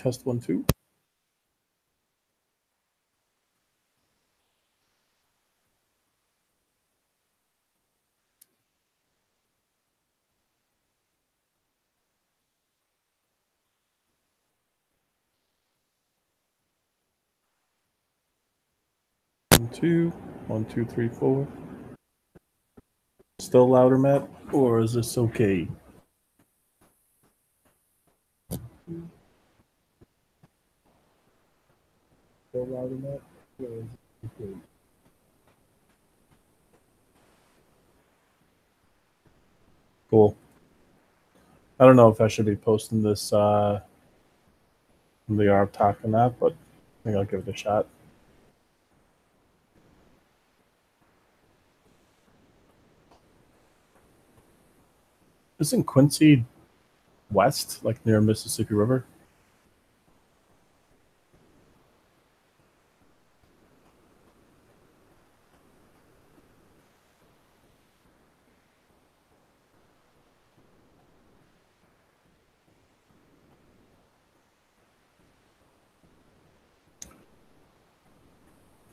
Test 1, 2. One, two, 1, 2, 3, 4. Still louder, Matt, or is this okay? Still louder, Matt, or is this okay? Cool. I don't know if I should be posting this on the ARB talk or not, but I think I'll give it a shot. Isn't Quincy west, like near Mississippi River?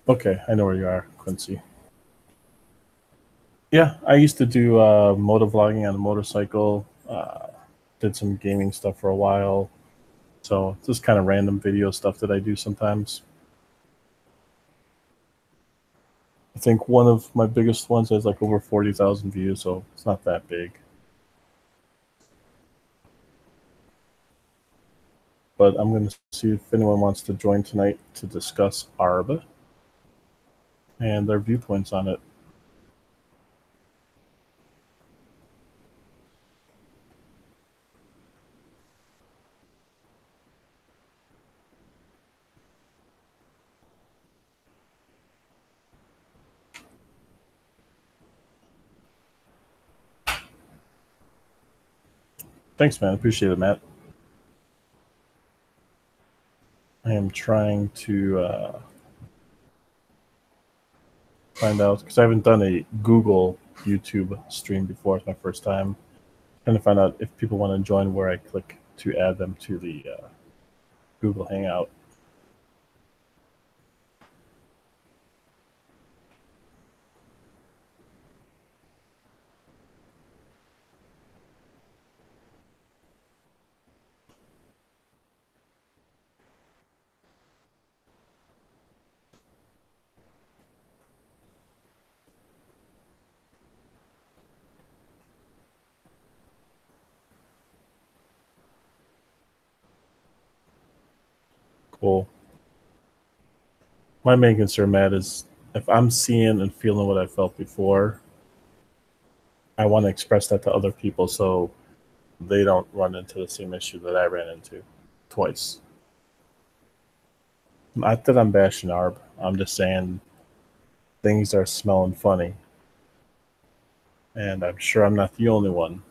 Okay, I know where you are, Quincy. Yeah, I used to do motovlogging on a motorcycle. Did some gaming stuff for a while. So just kind of random video stuff that I do sometimes. I think one of my biggest ones has like over 40,000 views, so it's not that big. But I'm going to see if anyone wants to join tonight to discuss ARB and their viewpoints on it. Thanks, man. Appreciate it, Matt. I am trying to find out, because I haven't done a Google YouTube stream before. It's my first time. Trying to find out if people want to join, where I click to add them to the Google Hangout. Cool. My main concern, Matt, is if I'm seeing and feeling what I felt before, I want to express that to other people so they don't run into the same issue that I ran into twice. Not that I'm bashing ARB. I'm just saying things are smelling funny. And I'm sure I'm not the only one.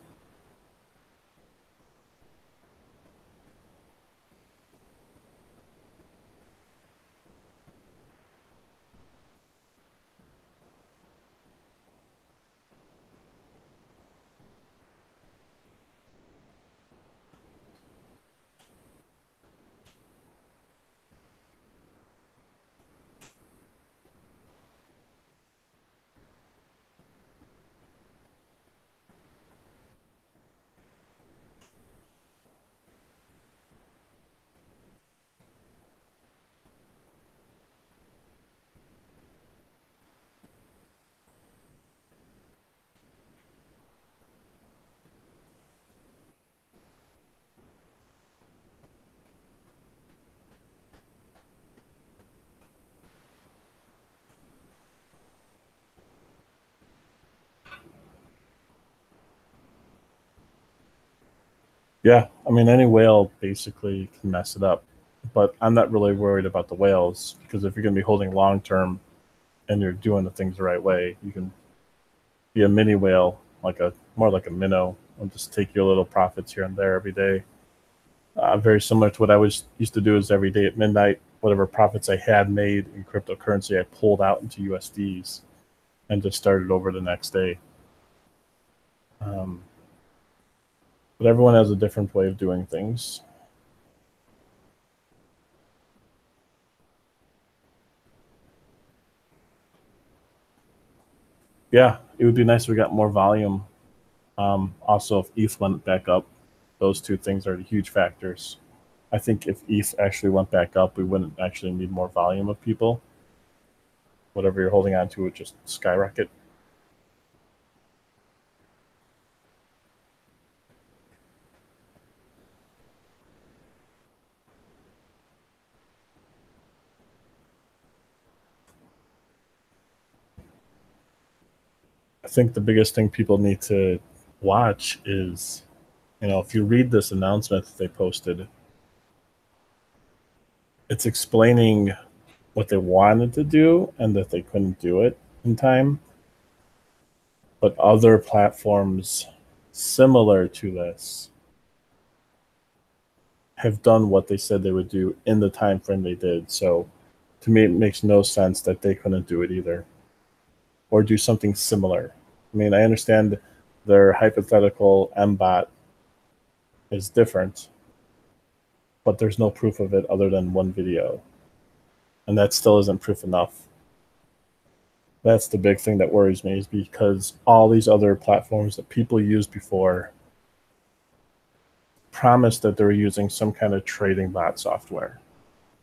Yeah, I mean, any whale basically can mess it up. But I'm not really worried about the whales, because if you're going to be holding long term and you're doing the things the right way, you can be a mini whale, more like a minnow, and just take your little profits here and there every day. Very similar to what I used to do is every day at midnight, whatever profits I had made in cryptocurrency, I pulled out into USDs and just started over the next day. But everyone has a different way of doing things. Yeah, it would be nice if we got more volume. Also, if ETH went back up, those two things are huge factors. I think if ETH actually went back up, we wouldn't actually need more volume of people. Whatever you're holding on to would just skyrocket. I think the biggest thing people need to watch is, if you read this announcement that they posted, it's explaining what they wanted to do and that they couldn't do it in time. But other platforms similar to this have done what they said they would do in the time frame they did. So to me, it makes no sense that they couldn't do it either or do something similar. I mean, I understand their hypothetical MBOT is different, but there's no proof of it other than one video. And that still isn't proof enough. That's the big thing that worries me, is because all these other platforms that people used before promised that they were using some kind of trading bot software.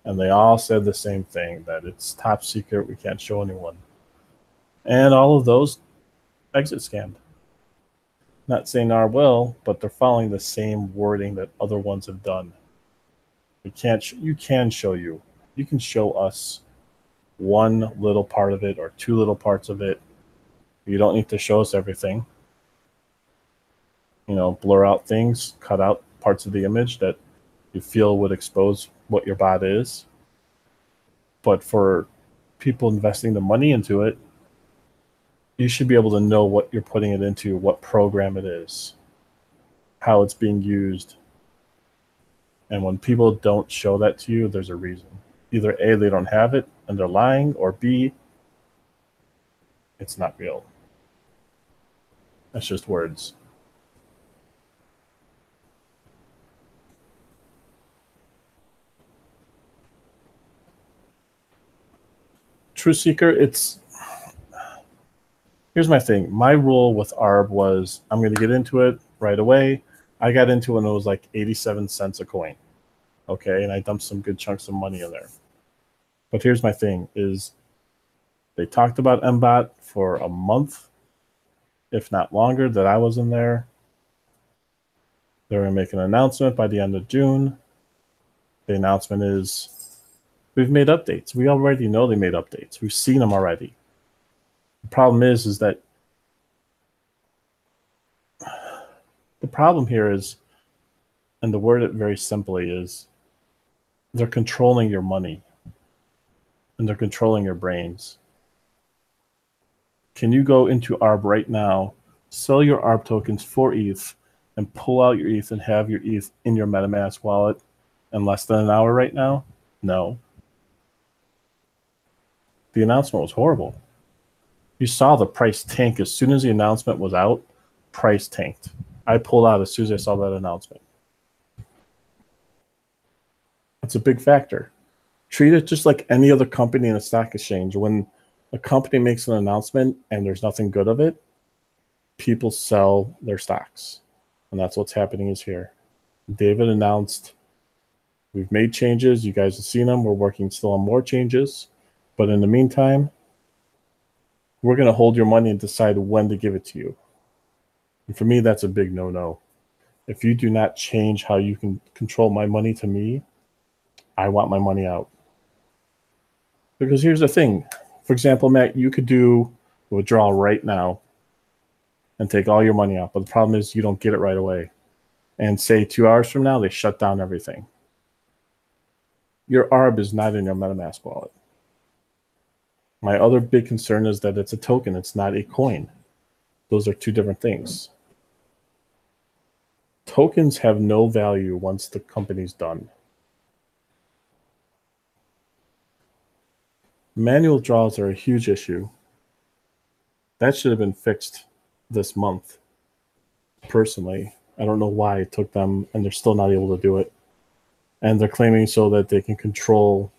And they all said the same thing, that it's top secret, we can't show anyone. And all of those exit scammed. Not saying ARB will, but they're following the same wording that other ones have done. You can show you. You can show us one little part of it or two little parts of it. You don't need to show us everything. Blur out things, cut out parts of the image that you feel would expose what your bot is. But for people investing the money into it, you should be able to know what you're putting it into, what program it is, how it's being used. And when people don't show that to you, there's a reason. Either A, they don't have it and they're lying, or B, it's not real. That's just words. True Seeker, here's my thing. My rule with ARB was I'm going to get into it right away. I got into it when it was like 87 cents a coin. Okay, and I dumped some good chunks of money in there. But here's my thing, is they talked about MBOT for a month, if not longer, that I was in there. They're going to make an announcement by the end of June. The announcement is, we've made updates. We already know they made updates. We've seen them already. The problem is that the problem here is, and to word it very simply, is they're controlling your money and they're controlling your brains. Can you go into ARB right now, sell your ARB tokens for ETH, and pull out your ETH and have your ETH in your MetaMask wallet in less than an hour right now? No. The announcement was horrible. You saw the price tank as soon as the announcement was out. Price tanked. I pulled out as soon as I saw that announcement. It's a big factor. Treat it just like any other company in a stock exchange. When a company makes an announcement and there's nothing good of it, people sell their stocks. And that's what's happening is here. David announced, we've made changes. You guys have seen them. We're working still on more changes. But in the meantime, we're going to hold your money and decide when to give it to you. And for me, that's a big no-no. If you do not change how you can control my money to me, I want my money out. Because here's the thing. For example, Matt, you could do a withdrawal right now and take all your money out. But the problem is you don't get it right away. And say 2 hours from now, they shut down everything. Your ARB is not in your MetaMask wallet. My other big concern is that it's a token. It's not a coin. Those are two different things. Tokens have no value once the company's done. Manual draws are a huge issue. That should have been fixed this month. Personally, I don't know why it took them, and they're still not able to do it. And they're claiming so that they can control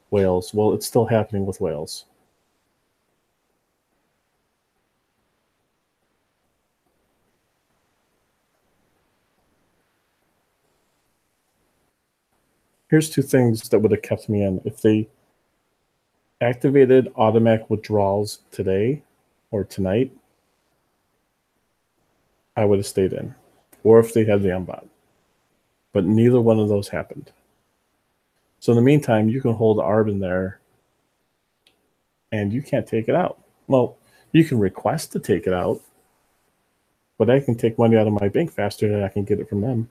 whales. Well, it's still happening with whales. Here's two things that would have kept me in. If they activated automatic withdrawals today or tonight, I would have stayed in. Or if they had the unbot. But neither one of those happened. So in the meantime, you can hold ARB in there and you can't take it out. Well, you can request to take it out, but I can take money out of my bank faster than I can get it from them.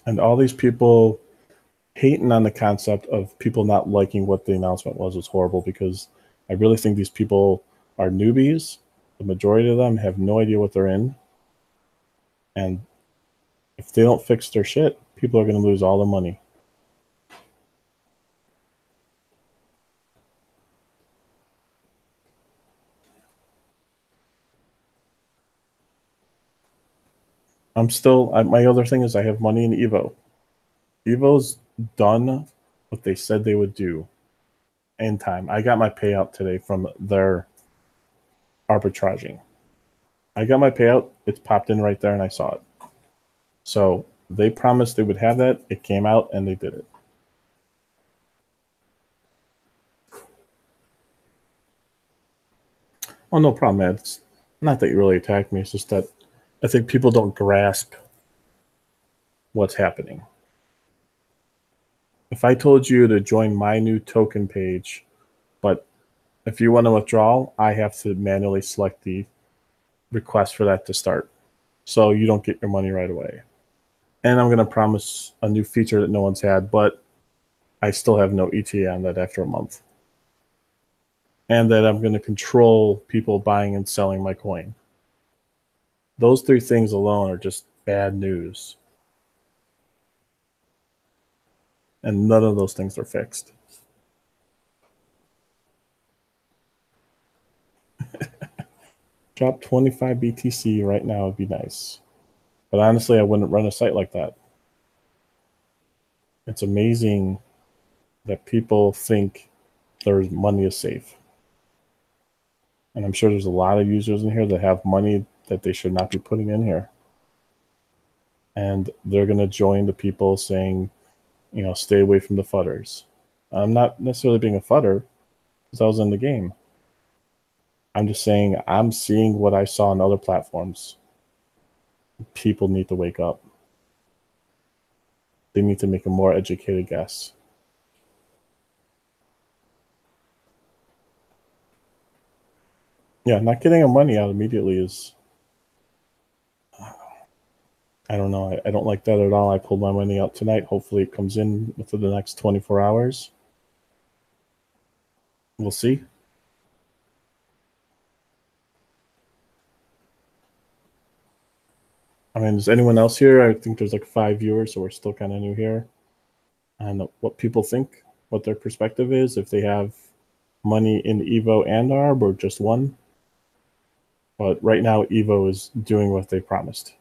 And all these people hating on the concept of people not liking what the announcement was horrible, because I really think these people are newbies. The majority of them have no idea what they're in. And if they don't fix their shit, people are going to lose all the money. My other thing is I have money in Evo. Evo's done what they said they would do in time. I got my payout today from their arbitraging. I got my payout. It's popped in right there and I saw it. So they promised they would have that. It came out and they did it. Oh, no problem, man. It's not that you really attacked me. It's just that I think people don't grasp what's happening. If I told you to join my new token page, but if you want to withdraw, I have to manually select the request for that to start. So you don't get your money right away. And I'm going to promise a new feature that no one's had, but I still have no ETA on that after a month. And that I'm going to control people buying and selling my coin. Those three things alone are just bad news. And none of those things are fixed. Drop 25 BTC right now would be nice. But honestly, I wouldn't run a site like that. It's amazing that people think their money is safe. And I'm sure there's a lot of users in here that have money that they should not be putting in here. And they're going to join the people saying, you know, stay away from the fudders. I'm not necessarily being a fudder because I was in the game. I'm just saying I'm seeing what I saw on other platforms. People need to wake up. They need to make a more educated guess. Yeah, not getting our money out immediately is, I don't know. I don't like that at all. I pulled my money out tonight. Hopefully it comes in within the next 24 hours. We'll see. I mean, is anyone else here? I think there's like 5 viewers, so we're still kind of new here. And what people think, what their perspective is, if they have money in Evo and ARB or just one. But right now, Evo is doing what they promised.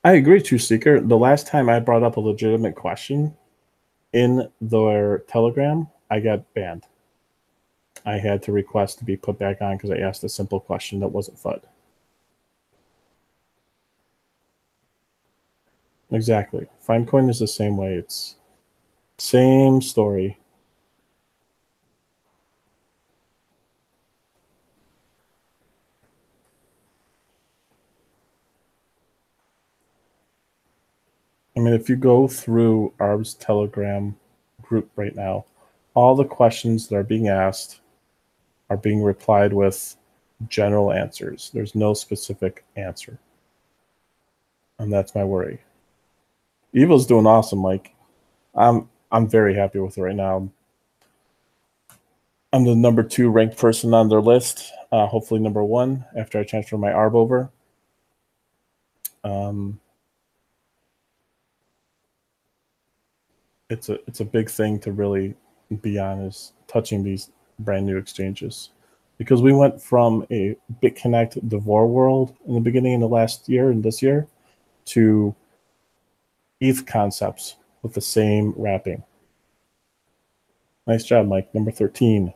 I agree, True Seeker. The last time I brought up a legitimate question in their Telegram, I got banned. I had to request to be put back on because I asked a simple question that wasn't FUD. Exactly. Finecoin is the same way. It's same story. I mean, if you go through ARB's Telegram group right now, all the questions that are being asked are being replied with general answers. There's no specific answer. And that's my worry. Evil's doing awesome, Mike. I'm very happy with it right now. I'm the number 2 ranked person on their list. Hopefully number 1 after I transfer my ARB over. It's a big thing to really be on, is touching these brand new exchanges, because we went from a BitConnect Devore world in the beginning of the last year and this year to ETH concepts with the same wrapping. Nice job, Mike. Number 13.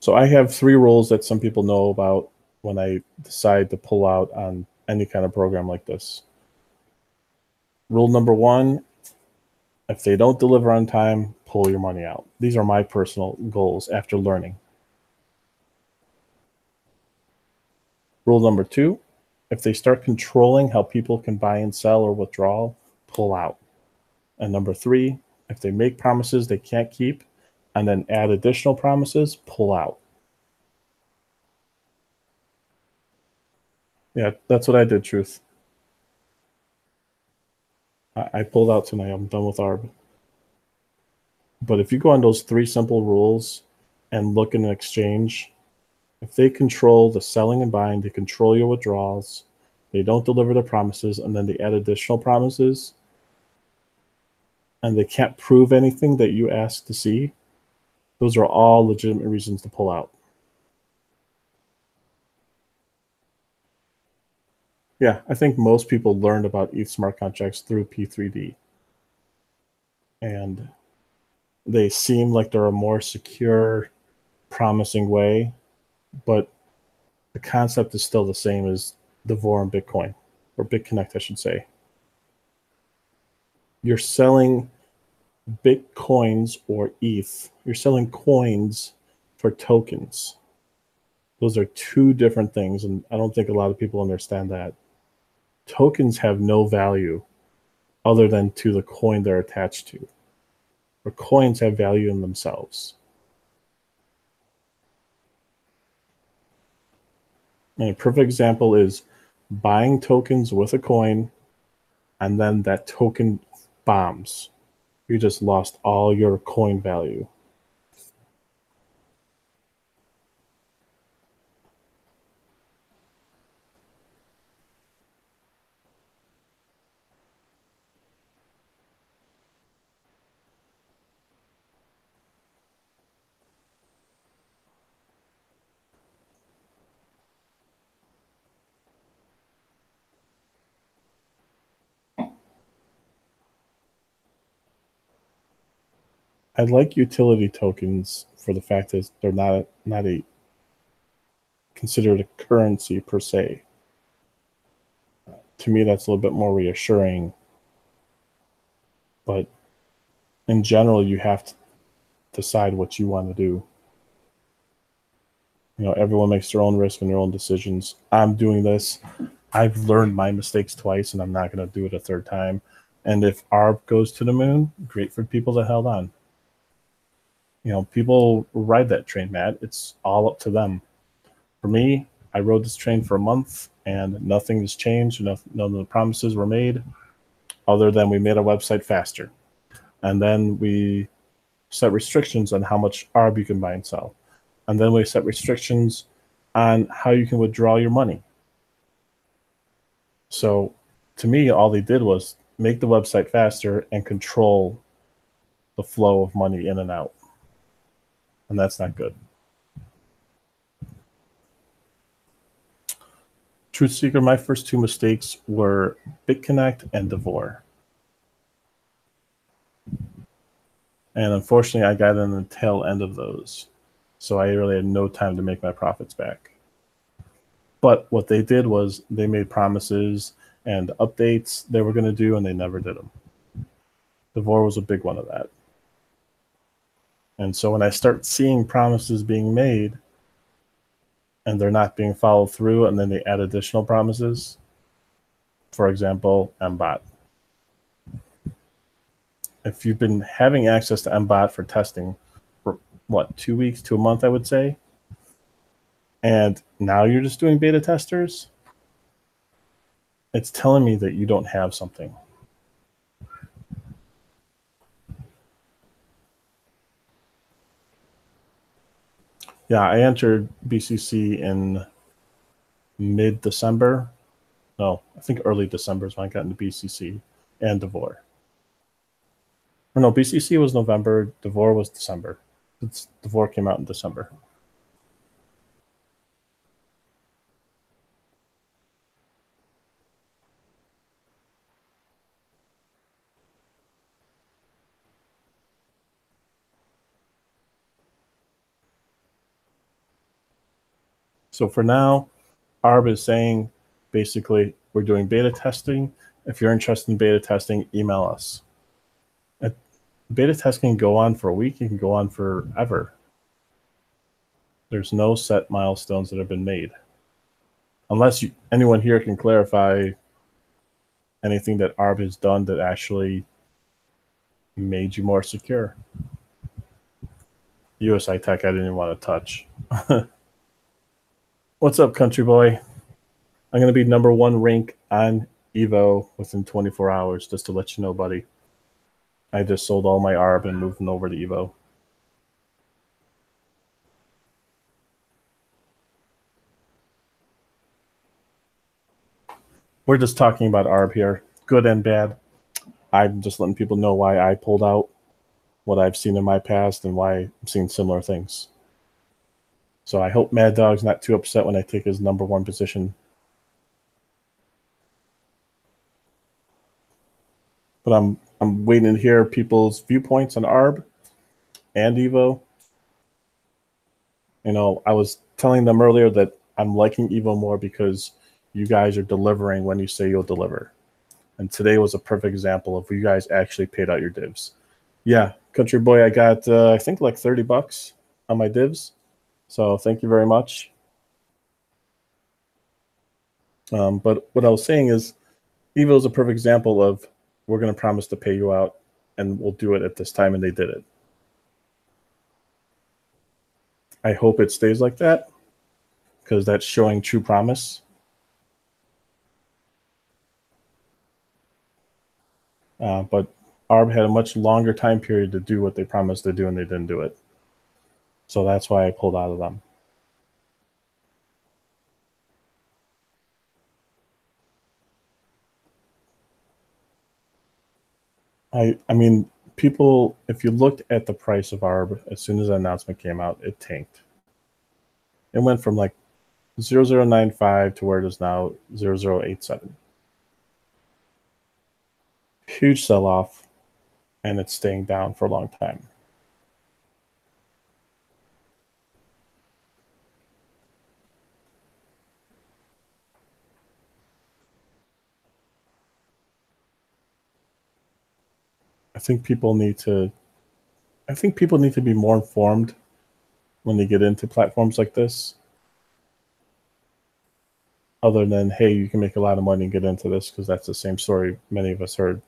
So I have 3 rules that some people know about when I decide to pull out on any kind of program like this. Rule number 1, if they don't deliver on time, pull your money out. These are my personal goals after learning. Rule number 2, if they start controlling how people can buy and sell or withdraw, pull out. And number 3, if they make promises they can't keep and then add additional promises, pull out. Yeah, that's what I did, Truth. I pulled out tonight. I'm done with ARB. But if you go on those 3 simple rules and look in an exchange, if they control the selling and buying, they control your withdrawals, they don't deliver the promises, and then they add additional promises, and they can't prove anything that you ask to see, those are all legitimate reasons to pull out. Yeah, I think most people learned about ETH smart contracts through P3D. And they seem like they're a more secure, promising way, but the concept is still the same as Devor and Bitcoin, or BitConnect, I should say. You're selling Bitcoins or ETH. You're selling coins for tokens. Those are 2 different things, and I don't think a lot of people understand that. Tokens have no value other than to the coin they're attached to, or coins have value in themselves. And a perfect example is buying tokens with a coin, and then that token bombs. You just lost all your coin value. I like utility tokens for the fact that they're not a considered a currency per se. To me, that's a little bit more reassuring. But in general, you have to decide what you want to do. You know, everyone makes their own risk and their own decisions. I'm doing this. I've learned my mistakes twice, and I'm not going to do it a 3rd time. And if ARB goes to the moon, great for people that held on. You know, people ride that train, Matt. It's all up to them. For me, I rode this train for a month, and nothing has changed. None of the promises were made, other than we made our website faster. And then we set restrictions on how much ARB you can buy and sell. And then we set restrictions on how you can withdraw your money. So to me, all they did was make the website faster and control the flow of money in and out. And that's not good. Truth Seeker, my first 2 mistakes were BitConnect and Devor. And unfortunately, I got in the tail end of those. So I really had no time to make my profits back. But what they did was they made promises and updates they were going to do, and they never did them. Devor was a big one of that. And so when I start seeing promises being made and they're not being followed through, and then they add additional promises, for example, MBOT. If you've been having access to MBOT for testing for, 2 weeks to a month, I would say, and now you're just doing beta testers, it's telling me that you don't have something. Yeah, I entered BCC in mid-December. No, I think early December is when I got into BCC and Devor. Or no, BCC was November, Devor was December. Devor came out in December. So for now, ARB is saying basically we're doing beta testing. If you're interested in beta testing, email us. Beta testing can go on for a week. It can go on forever. There's no set milestones that have been made. Unless anyone here can clarify anything that ARB has done that actually made you more secure. USI Tech, I didn't even want to touch. What's up, country boy? I'm going to be #1 rank on Evo within 24 hours, just to let you know, buddy. I just sold all my ARB and moved over to Evo. We're just talking about ARB here, good and bad. I'm just letting people know why I pulled out, what I've seen in my past, and why I'm seeing similar things. So I hope Mad Dog's not too upset when I take his #1 position. But I'm waiting to hear people's viewpoints on ARB and Evo. You know, I was telling them earlier that I'm liking Evo more because you guys are delivering when you say you'll deliver. And today was a perfect example of you guys actually paid out your divs. Yeah, country boy, I got, I think like $30 on my divs. So thank you very much. But what I was saying is Evo is a perfect example of we're going to promise to pay you out and we'll do it at this time, and they did it. I hope it stays like that because that's showing true promise. But ARB had a much longer time period to do what they promised to do, and they didn't do it. So that's why I pulled out of them. I mean, people, if you looked at the price of ARB, as soon as the announcement came out, it tanked. It went from like 0095 to where it is now 0087. Huge sell-off, and it's staying down for a long time. I think people need to be more informed when they get into platforms like this. Other than, hey, you can make a lot of money and get into this, because that's the same story many of us heard.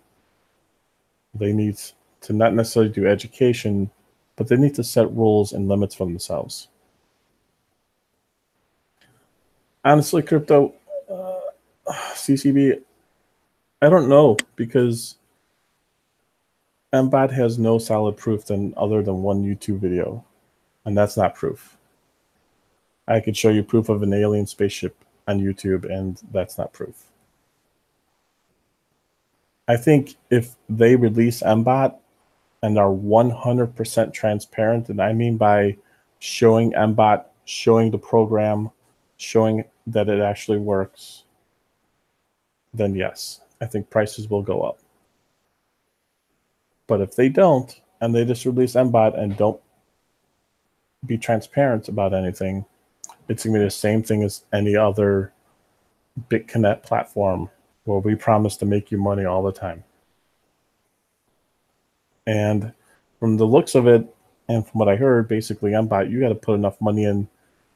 They need to not necessarily do education, but they need to set rules and limits for themselves. Honestly, crypto, CCB, I don't know, because MBOT has no solid proof other than one YouTube video, and that's not proof. I could show you proof of an alien spaceship on YouTube, and that's not proof. I think if they release MBOT and are 100% transparent, and I mean by showing MBOT, showing the program, showing that it actually works, then yes, I think prices will go up. But if they don't, and they just release MBOT and don't be transparent about anything, it's going to be the same thing as any other BitConnect platform where we promise to make you money all the time. And from the looks of it, and from what I heard, basically MBOT, you got to put enough money in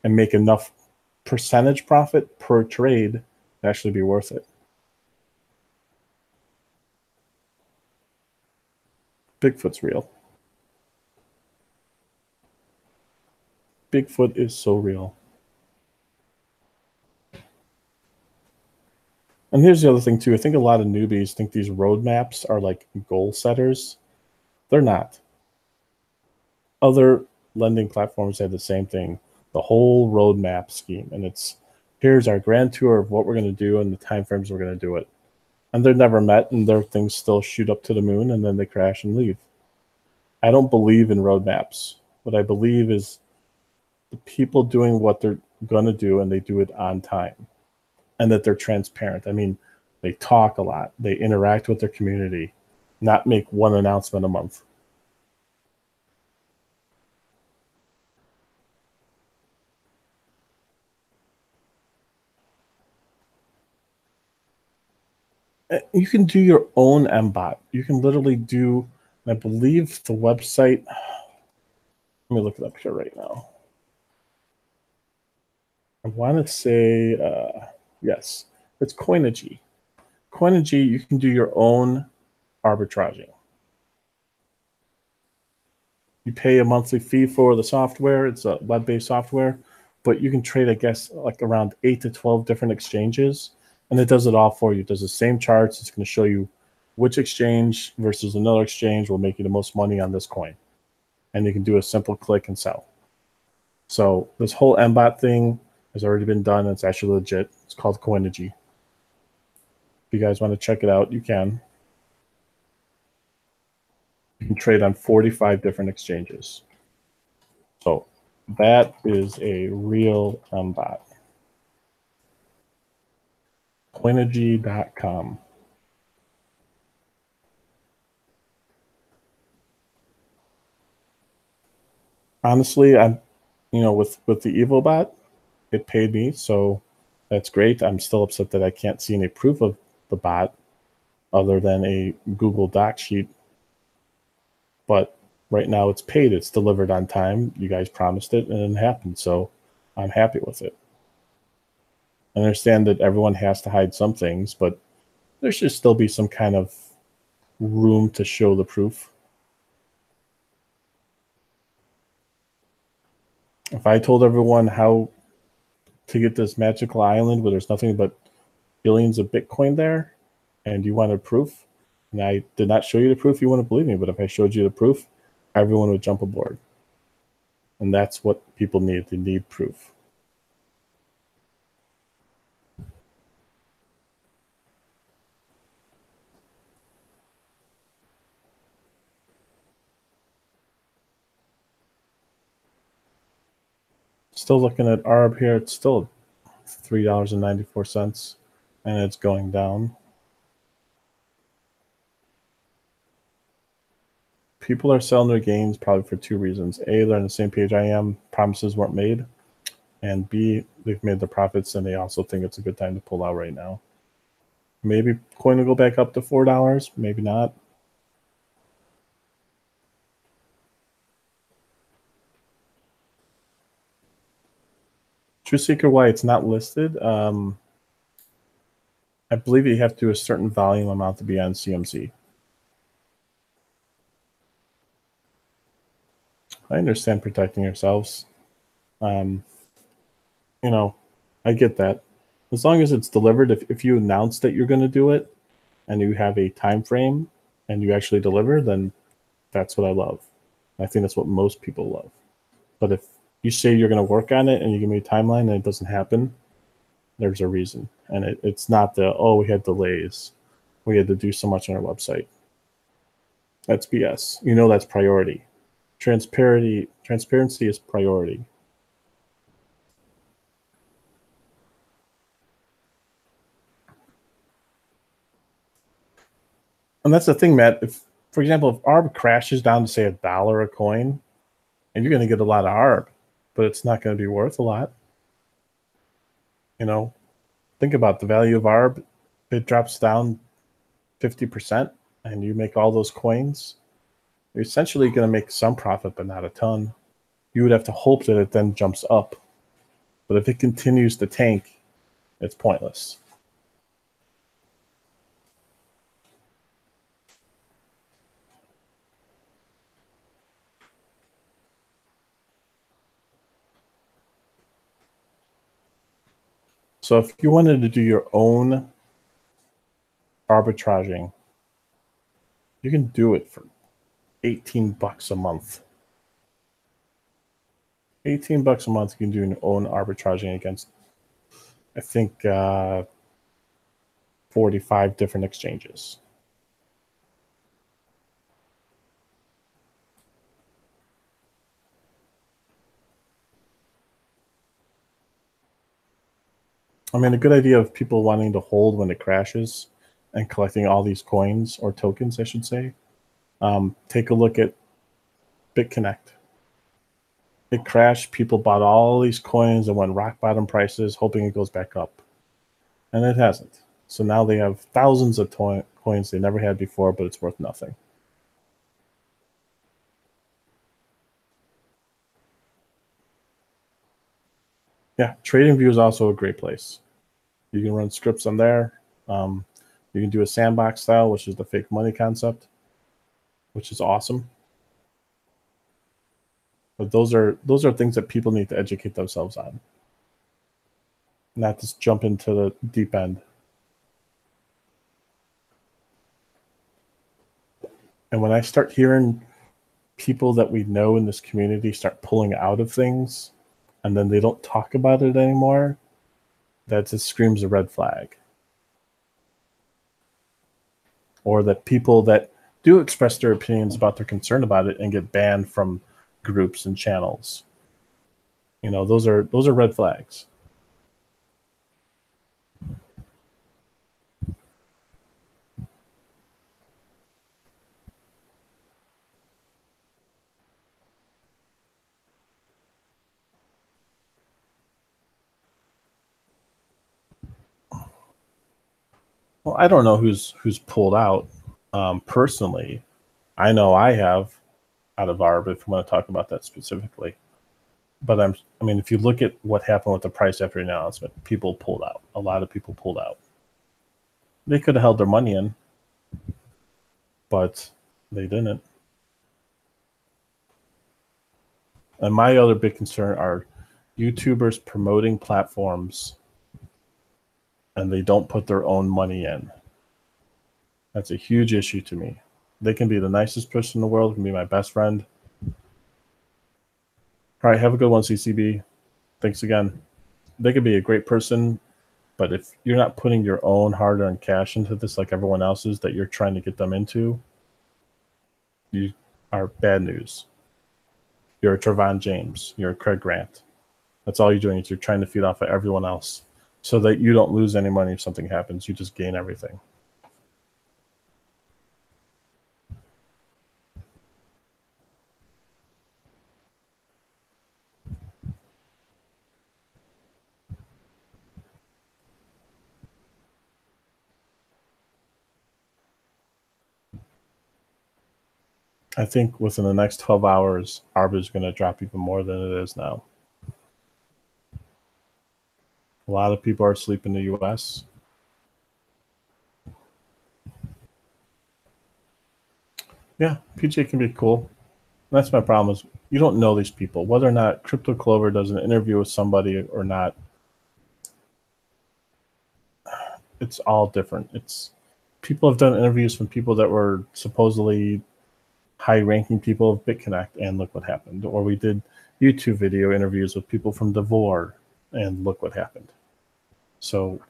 and make enough percentage profit per trade to actually be worth it. Bigfoot's real. Bigfoot is so real. And here's the other thing too. I think a lot of newbies think these roadmaps are like goal setters. They're not. Other lending platforms have the same thing, the whole roadmap scheme. And it's, here's our grand tour of what we're going to do and the timeframes we're going to do it. And they're never met, and their things still shoot up to the moon, and then they crash and leave. I don't believe in roadmaps. What I believe is the people doing what they're going to do, and they do it on time, and that they're transparent. I mean, they talk a lot. They interact with their community, not make one announcement a month. You can do your own MBOT. You can literally do, I believe the website, let me look it up here right now. I want to say, yes, it's Coinigy. Coinigy, you can do your own arbitraging. You pay a monthly fee for the software. It's a web-based software, but you can trade, I guess, like around 8 to 12 different exchanges, and it does it all for you. It does the same charts. It's going to show you which exchange versus another exchange will make you the most money on this coin, and you can do a simple click and sell. So this whole MBOT thing has already been done. It's actually legit. It's called Coinigy. If you guys want to check it out, you can. You can trade on 45 different exchanges. So that is a real MBOT. Coinigy.com. Honestly, I'm, with the EvoBot, it paid me, so that's great. I'm still upset that I can't see any proof of the bot other than a Google Doc sheet. But right now it's paid. It's delivered on time. You guys promised it, and it happened. So I'm happy with it. I understand that everyone has to hide some things, but there should still be some kind of room to show the proof. If I told everyone how to get this magical island where there's nothing but billions of Bitcoin there, and you wanted proof, and I did not show you the proof, you wouldn't believe me. But if I showed you the proof, everyone would jump aboard. And that's what people need. They need proof. Still looking at ARB here. It's still $3.94, and it's going down. People are selling their gains probably for two reasons. A, they're on the same page I am. Promises weren't made. And B, they've made the profits, and they also think it's a good time to pull out right now. Maybe coin will go back up to $4. Maybe not. True Seeker, why it's not listed? I believe you have to do a certain volume amount to be on CMC. I understand protecting yourselves. I get that. As long as it's delivered, if you announce that you're going to do it and you have a time frame and you actually deliver, then that's what I love. I think that's what most people love. But if you say you're going to work on it and you give me a timeline and it doesn't happen, there's a reason. And it's not we had delays. We had to do so much on our website. That's BS. That's priority. Transparency is priority. And that's the thing, Matt. For example, if ARB crashes down to say $1 a coin, and you're going to get a lot of ARB, but it's not going to be worth a lot. Think about the value of ARB. It drops down 50%, and you make all those coins. You're essentially going to make some profit, but not a ton. You would have to hope that it then jumps up. But if it continues to tank, it's pointless. So if you wanted to do your own arbitraging, you can do it for $18 a month. $18 a month, you can do your own arbitraging against, I think, 45 different exchanges. I mean, a good idea of people wanting to hold when it crashes and collecting all these coins or tokens, I should say. Take a look at BitConnect. It crashed. People bought all these coins and went rock bottom prices, hoping it goes back up. And it hasn't. So now they have thousands of coins they never had before, but it's worth nothing. Yeah, TradingView is also a great place. You can run scripts on there. You can do a sandbox style, which is the fake money concept, which is awesome. But those are things that people need to educate themselves on, not just jump into the deep end. And when I start hearing people that we know in this community start pulling out of things, and then they don't talk about it anymore, that just screams a red flag. Or that people that do express their opinions about their concern about it and get banned from groups and channels. You know, those are red flags. Well, I don't know who's pulled out. Personally, I know I have out of ARB, if we want to talk about that specifically. But I mean, if you look at what happened with the price after the announcement, people pulled out. A lot of people pulled out. They could have held their money in, but they didn't. And my other big concern are YouTubers promoting platforms and they don't put their own money in. That's a huge issue to me. They can be the nicest person in the world, can be my best friend. All right, have a good one, CCB. Thanks again. They could be a great person, but if you're not putting your own hard-earned cash into this like everyone else is that you're trying to get them into, you are bad news. You're a Trevon James. You're a Craig Grant. That's all you're doing is you're trying to feed off of everyone else so that you don't lose any money if something happens. You just gain everything. I think within the next 12 hours, ARB is going to drop even more than it is now. A lot of people are asleep in the US. Yeah, PJ can be cool. That's my problem is you don't know these people. Whether or not Crypto Clover does an interview with somebody or not, it's all different. It's people have done interviews from people that were supposedly high-ranking people of BitConnect, and look what happened. Or we did YouTube video interviews with people from Devore, and look what happened. So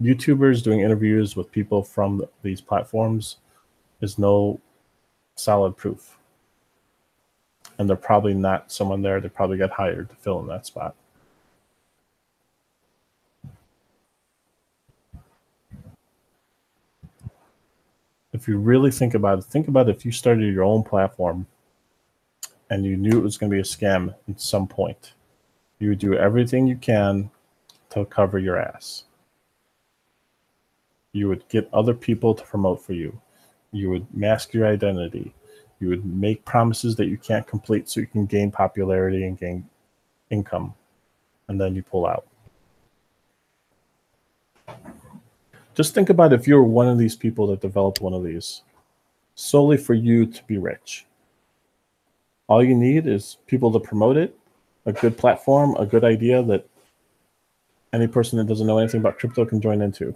YouTubers doing interviews with people from these platforms is no solid proof. And they're probably not someone there. They probably got hired to fill in that spot. If you really think about it if you started your own platform and you knew it was going to be a scam at some point. You would do everything you can to cover your ass. You would get other people to promote for you. You would mask your identity. You would make promises that you can't complete so you can gain popularity and gain income. And then you pull out. Just think about if you're one of these people that developed one of these solely for you to be rich. All you need is people to promote it, a good platform, a good idea that any person that doesn't know anything about crypto can join into.